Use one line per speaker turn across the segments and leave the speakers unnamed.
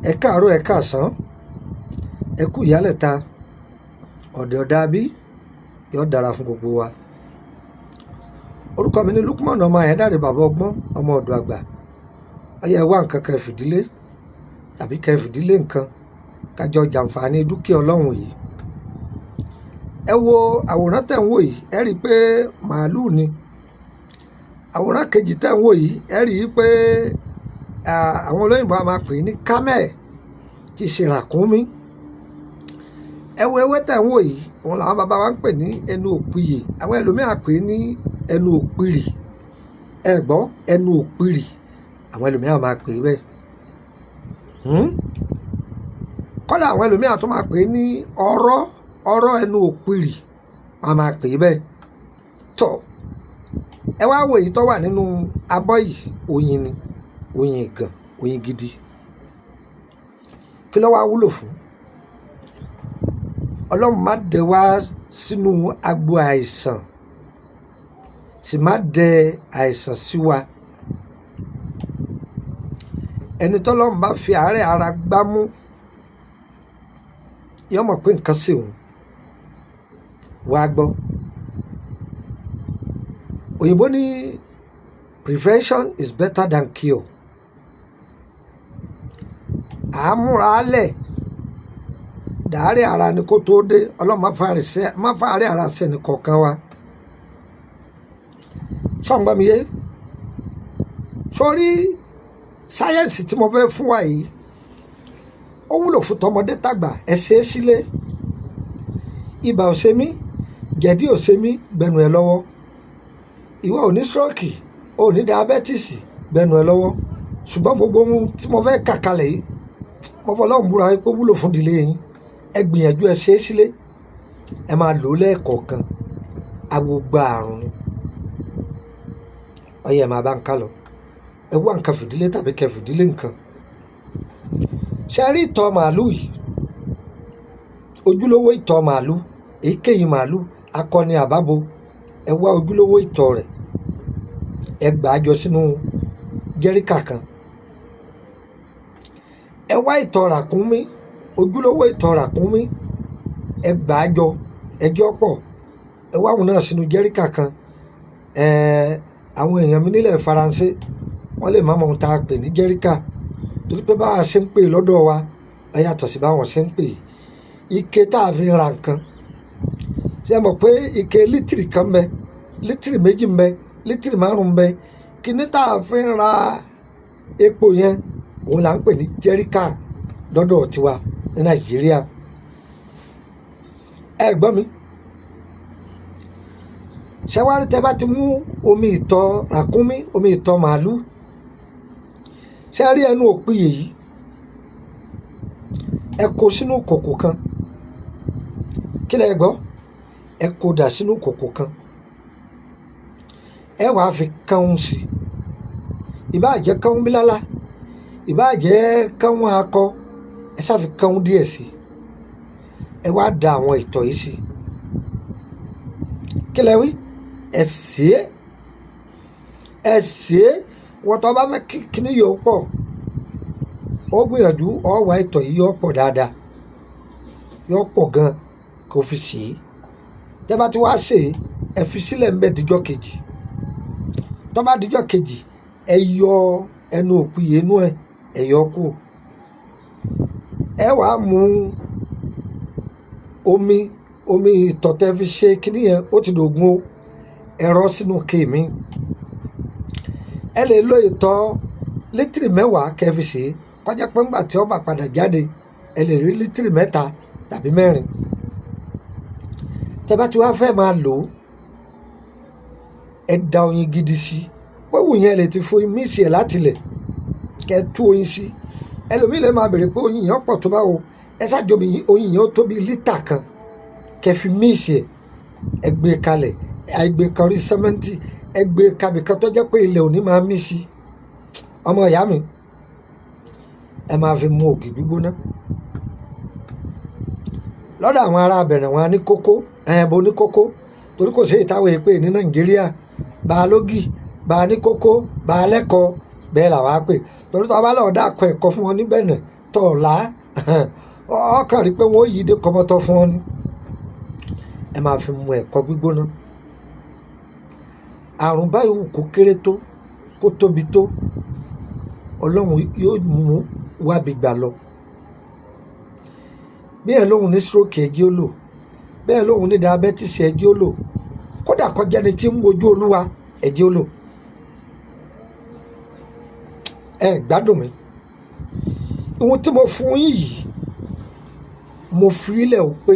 ẹ káàárọ̀ ẹ káàsán ẹ kú ìyálẹ̀ta ọ̀dẹ̀ ọ̀dà bí yóò dára fún gbogbo wa. Orúkọ mi ni Lukman ọmọ Ayédáre bàbá ọgbọ́n ọmọ ọ̀dọ̀ àgbà. Ọyẹ wá nǹkan kẹ́ fìdílé tàbí kẹ́ fìdílé nǹkan kájọ jàǹfààní dúkìá Ọlọ́run yìí. Ẹ wo àwòrán tẹ̀ ń wò yìí, ẹ rí i pé màálùú ni. Àwòrán kejì tẹ̀ ń wò yìí, ẹ rí i pé àwọn olóyìnbó a máa pè ní camel tí ṣe ràkúnmí. Ẹ wo ewé tẹ̀ ń wò yìí, òun làwọn bàbá wa ń pè ní ẹnu òpìyè, àwọn ẹlòmíràn pè ní ẹnu òpìrì. Ẹ gbọ́ ẹnu òpìrì, àwọn ẹlòmíràn máa pè bẹ́ẹ̀. Kọ́dà àwọn ẹlòmíràn tó máa pè ní ọ̀rọ̀ ẹnu òpìrì, wọ́n máa pè bẹ́ẹ̀. Tọ́ ẹ wá wo èyí tó wà nínú abọ́ yìí, oyin ni, oyin ìgàn, oyin gidi. Kí ló wá wúlò fún? Ọlọ́run má dẹ wá sínú agbo àìsàn, sì má dẹ àìsàn sí wa. Ẹni tọ́lọ́run bá fi àárẹ̀ ara gbámú, yóò mọ̀ pé nǹkan sì òun. Wá gbọ́, òyìnbó ní prevention is better than cure. Àmúra alẹ̀ dàárẹ̀ ara ni kó tó dé. Ọlọ́run má fàárẹ̀ ara sẹ́ni kọ̀ọ̀kan wa. Sọ̀ǹgbọ́n mi yé, sórí sáyẹ́ǹsì tí mo fẹ́ fún wa yìí, ó wúlò fún tọmọdé tàgbà. Ẹ ṣe é sílé. Ibà ò ṣe mí, jẹ̀dí ò ṣe mí, gbẹnu ẹ lọ́wọ́. Ìwọ ò ní stroke, ò ní diabetes, gbẹnu ẹ lọ́wọ́. Ṣùgbọ́n gbogbo ohun tí mo fẹ́ kà kalẹ̀ yìí, mo fọlọ́run búra pé wúlò fún ìdílé yín. Ẹ gbìyànjú ẹ ṣe é sílé. Ẹ máa lò ó lẹ́ẹ̀kọ̀ọ̀kan. Agbogbo àrùn ni. Ọyẹ ẹ máa bá ń ká lọ. Ẹ wá nǹkan fìdílé tàbí kẹ́ fìdílé nǹkan. Ṣé ẹ rí ìtọ̀ màálùú yìí? Ojúlówó ìtọ̀ màálùú, èyíkéyìí màálùú, akọni àbábo, ẹ wá ojúlówó ìtọ̀ rẹ̀. Ẹ gbà á jọ sínú jẹ́ríkà kan. Ẹ wá ìtọ̀ ràkúnmí, ojúlówó ìtọ̀ ràkúnmí, ẹ gbà á jọ, ẹjọ́ pọ̀. Ẹ wá òun náà sínú jẹ́ríkà kan. Àwọn èèyàn mi nílẹ̀ Faransé, wọ́n lè má mọ ohun tá a pè ní jẹ́ríkà, torí pé báwa ṣe ń pè lọ́dọ̀ wa ẹ yàtọ̀ sí báwọn ṣe ń pè. Ike tá a fi ra nǹkan, ṣé ẹ mọ̀ pé ike lítìrì kan bẹ, lítìrì méjì bẹ, lítìrì márùn bẹ. Kíní tá a fi ra epo yẹn, òun là ń pè ní jẹ́ríkà lọ́dọ̀ tiwa ní Nàìjíríà. Ẹ gbọ́ mi, ṣẹ́wárí tẹ́ bá ti mú omi ìtọ̀ ràkúnmí, omi ìtọ̀ màálùú, ṣé ẹ rí ẹnu òpìyè yìí, ẹ kó sínú kòkò kan. Kí lẹ gbọ́? Ẹ kó dà sínú kòkò kan. Ẹ wàá fi kánun sí. Ìbáà jẹ́ kánun bílálá, ìbáà jẹ́ kánun akọ, ẹ ṣáà fi kánun díẹ̀ sí. Ẹ wá da àwọn ìtọ̀ yìí sí. Kí lẹ wí? Ẹ sè é. Ẹ sè é. Wọ́n tó bá fẹ́ kíní yóò pọ̀, ó gbìyànjú ó wá ìtọ̀ yìí yóò pọ̀ dáadáa, yóò pọ̀ gan kó fi sè é. Tẹ́ bá ti wá sè é, ẹ fi sílẹ̀ ń bẹ díjọ́ kejì. Tó bá díjọ́ kejì, ẹ yọ ẹnu òpìyè inú ẹ, ẹ yọ kú. Ẹ wàá mú omi ìtọ̀ tẹ́ fi ṣe kíní yẹn, ó ti dògún o, ẹ rọ́ sínú kéèmí. Ẹ lè lo ìtọ̀ lítìrì 10 kẹ́ fi ṣe é. Kọjá pé ńgbà tí ó bá padà jáde, ẹ lè rí lítìrì 3 tàbí 4. Tẹ́ bá ti wá fẹ́ máa lò ó, ẹ da oyin gidi sí. Wọ́wù yẹn lè ti fo míìsì ẹ̀ láti lẹ̀, kẹ́ tú oyin sí. Ẹlòmíì lè máa bèrè pé oyin yẹn pọ̀ tó báwo. Ẹ ṣáàjọ oyin yẹn ó tó bí lítà kan, kẹ́ fi míìsì ẹ̀, ẹ gbé kalẹ̀, ẹ gbé kọrí sẹ́mẹ́ǹtì, ẹ gbé kabìkan tó jẹ́ pé ilẹ̀ òní máa mí sí. Ọmọ ìyá mi, ẹ máa fi mu ògì gbígbóná. Lọ́dọ̀ àwọn ará Bẹ̀nẹ̀ wọn ní kókó, bo ní kókó, torí kò sí ìtawọ̀ èpè ní Nàìjíríà. Bá a lógì, bá a ní kókó, bá a lẹ́kọ̀ọ́, bẹ́ẹ̀ làwa pè. Torí tó bá lọ́ọ́ dá akọ ẹ̀kọ́ fún wọn ní Bẹ̀nẹ̀, tọ̀ ọ̀la ọkàn rí pé wọ́n yí dé kọ́mọ́tọ́ fún ọ ni ẹ máa fi mu ẹ̀kọ́ gbígbóná àrùn báyìí wù kó kéré tó kó tóbi tó ọlọ́run yóò mú wábi gbà lọ bí ẹ lóhun ní stroke ẹ̀jẹ̀ ó lò bẹ́ẹ̀ lóhun ní diabetes ẹ̀jẹ̀ ó lò kódà kọjá ni tí ń wojú olúwa ẹ̀jẹ̀ ó lò ẹ gbádùn mi ohun tí mo fún yín yìí mo fi ilẹ̀ ò pé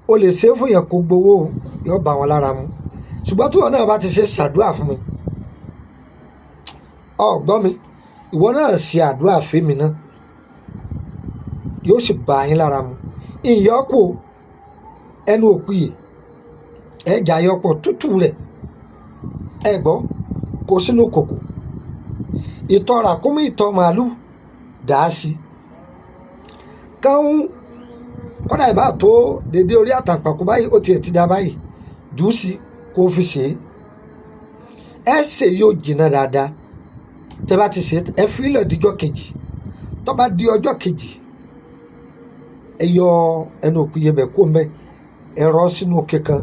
o lè ṣe é fún yẹn kó gbowó yóò bá wọn lára mu ṣùgbọ́n tí wọn náà bá ti ṣe ṣàdúrà fún mi ọgbọ́n mi ìwọ náà ṣe àdúrà fèmí náà yóò sì bá yín lára mu ìyọ́pọ̀ ẹnu òpìyè ẹ̀jà yọpọ̀ tútù rẹ̀ ẹ gbọ́ kó sínú kòkò ìtọ̀ ràkúnmí ìtọ̀ màálù dà á sí káwọn kọ́dà ìbá tó dédé orí àtàpàkù báyìí ó tiẹ̀ ti dá báyìí dùú sí kó fi ṣe é ẹ ṣe yóò jìnnà dáadáa tẹ bá ti ṣe ẹ fi ilẹ̀ díjọ́ kejì tó bá di ọjọ́ kejì ẹ yọ ẹnu òkú yẹbẹ kó mẹ ẹ rọ sínú òkè kan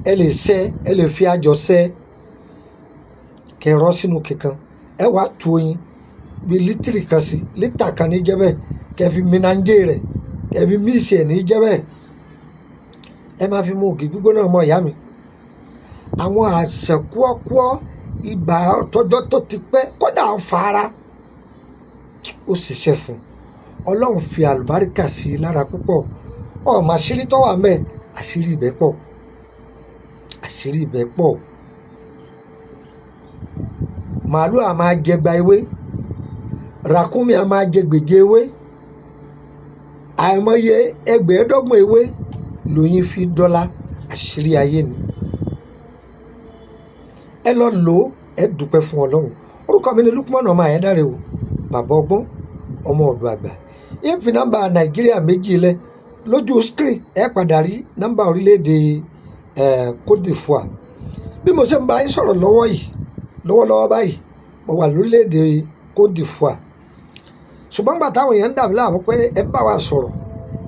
ẹ lè ṣẹ ẹ lè fi àjọ ṣẹ kẹ rọ sínú òkè kan ẹ wàá tu oyin bíi lítìrì kan sí lítà kan ní jẹ́bẹ̀ kẹ fi minanje rẹ̀ kẹ fi míìsì ẹ̀ ní jẹ́bẹ̀ ẹ máa fi mú ògì gbígbóná ọmọ ìyá mi àwọn àṣẹ kúọ́kúọ́ ibà tọjọ́ tó ti pẹ́ kódà ń fara ó ṣiṣẹ́ fún ọlọ́run fi àlùbáríkà sí i lára púpọ̀ ọmọ àṣírí tó wà mẹ́ àṣírí ibẹ̀ pọ̀ àṣírí ibẹ̀ pọ̀ màálù a máa jẹ gba ewé ràkúnmí a máa jẹ gbèje ewé àìmọye ẹgbẹ̀ẹ́dọ́gbọ̀n ewé lóyún fi dọ́là àṣírí ayé ni ẹ lọ lò ó ẹ dúpẹ́ fún ọlọ́run orúkọ mi ni Lukman ọmọ Ayédáre o bàbá ọgbọ́n ọmọ ọ̀dọ̀ àgbà yín fi nọ́mbà Nàìjíríà méjì lẹ lójú screen ẹ padà rí nọ́mbà orílẹ̀-èdè Côte d'Ivoire bí mo ṣe ń bá yín sọ̀rọ̀ lọ́wọ́lọ́wọ́ báyìí mo wà lórílẹ̀-èdè Côte d'Ivoire ṣùgbọ́n gbà táwọn èèyàn ń dàbí láàmú pé ẹ bá wa sọ̀rọ̀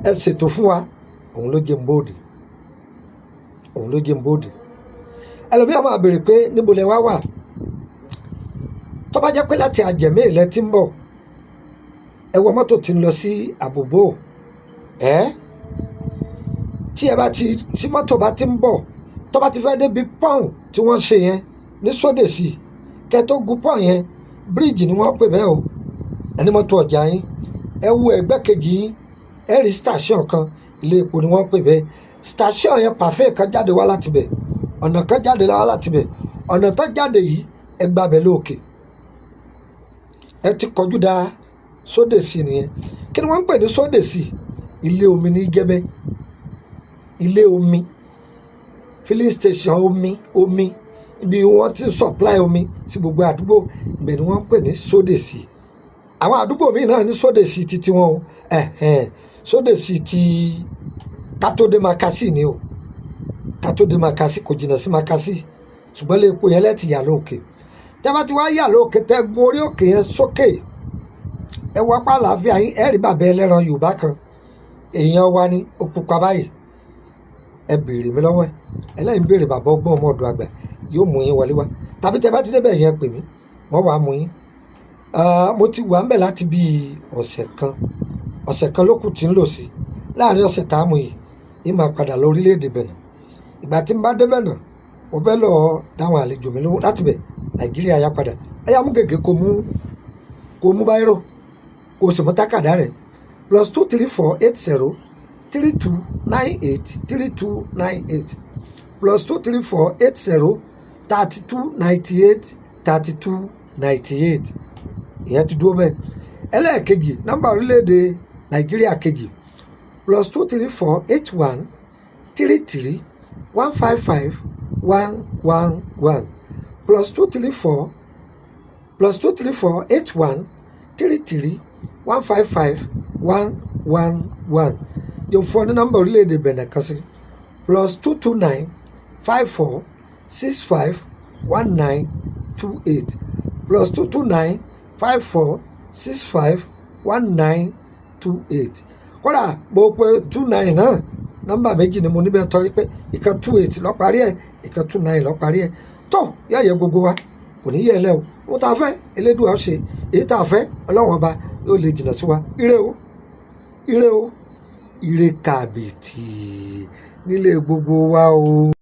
ẹ ṣètò fún wa òun ló jẹ́ ń bóde ẹlòmíràn máa béèrè pé níbo lẹ wá wà tó bá jẹ́ pé láti àjẹmí ilẹ̀ tí ń bọ̀ ẹ wọ mọ́tò tí ń lọ sí àbòbò tí mọ́tò bá ti ń bọ̀ tó bá ti fẹ́ débi pọ́ùn tí wọ́n ṣe yẹn ní sódèsì kẹ́ tó gun pọ́ùn yẹn bíríìjì ni wọ́n pè bẹ́ẹ̀ o ẹni mọ́tò ọjà yín ẹ wo ẹgbẹ́ kejì yín ẹ rí station kan ilé epo ni wọ́n pè bẹ́ẹ̀ station yẹn pàfẹ́ kan jáde wá láti bẹ̀ ọ̀nà kan jáde wá láti bẹ̀ ọ̀nà tó jáde yìí ẹ gbàbẹ̀ lóòkè ẹ ti kọjú da sódèsì nìyẹn kí ni wọ́n ń pè ní sódèsì ilé omi ní jẹ́bẹ́ ilé omi filling station omi ibi wọ́n ti ń supply omi sí gbogbo àdúgbò ibẹ̀ ni wọ́n ń pè ní sódèsì àwọn àdúgbò míì náà ní sódèsì títí wọn o sódèsì ti kátó-dé makasi ni o kátó-dé makasi kò jìnnà sí makasi ṣùgbọ́n lè po yẹn lẹ́tì yà lóòkè tẹ́ bá ti wá yà lóòkè tẹ́ gun orí òkè yẹn sókè ẹ wọ apá àlàáfíà yín ẹ rí bàbá ẹlẹ́ran Yorùbá kan èèyàn wa ni ó pupa báyìí ẹ béèrè mi lọ́wọ́ ẹ ẹlẹ́yìn béèrè bàbá ọgbọ́n ọmọ ọ̀dọ̀ àgbà yóò mú yín wọlé wá tàbí tẹ́ bá ti débẹ̀ yẹn pè mí wọ́n wàá mú yín mo ti wà ń bẹ̀ láti bí ọ̀sẹ̀ kan ló kù tí ń lò sí láàrin ọ̀sẹ̀ tá a mú yìí yín máa padà lọ orílẹ̀-èdè Benin ìgbà tí n bá débẹ̀ náà mo fẹ́ lọ dáwọn àlejò mi lówó láti bẹ̀ Nàìjíríà yá padà ẹ yá mú gègé kó mú báírò kó o sì mú tákàdá rẹ̀ +23480 3298 3298 +23480 3298 3298 ìyẹn ti dúró bẹ́ẹ̀ ẹlẹ́ẹ̀kejì nọ́mbà orílẹ̀-èdè Nàìjíríà kejì +23481 33 155 111 +23481 33 155 111 yóò fún ọ ní nọ́mbà orílẹ̀-èdè Benin kan sí +229 54 65 1928 +229 54 651928 kódà mo pe 29 náà nọ́mbà méjì ni mo níbẹ̀ tọ́ pé ìkan 28 lọ parí ẹ̀ ìkan 29 lọ parí ẹ̀ tó yáyẹ gbogbo wa kò ní yẹ ẹ lẹ́ o ohun tá a fẹ́ Elédùà ṣe èyí tá a fẹ́ Ọlọ́run ọba yóò lè jìnnà sí wa ire o ire o ire kàbìtì nílé gbogbo wa o.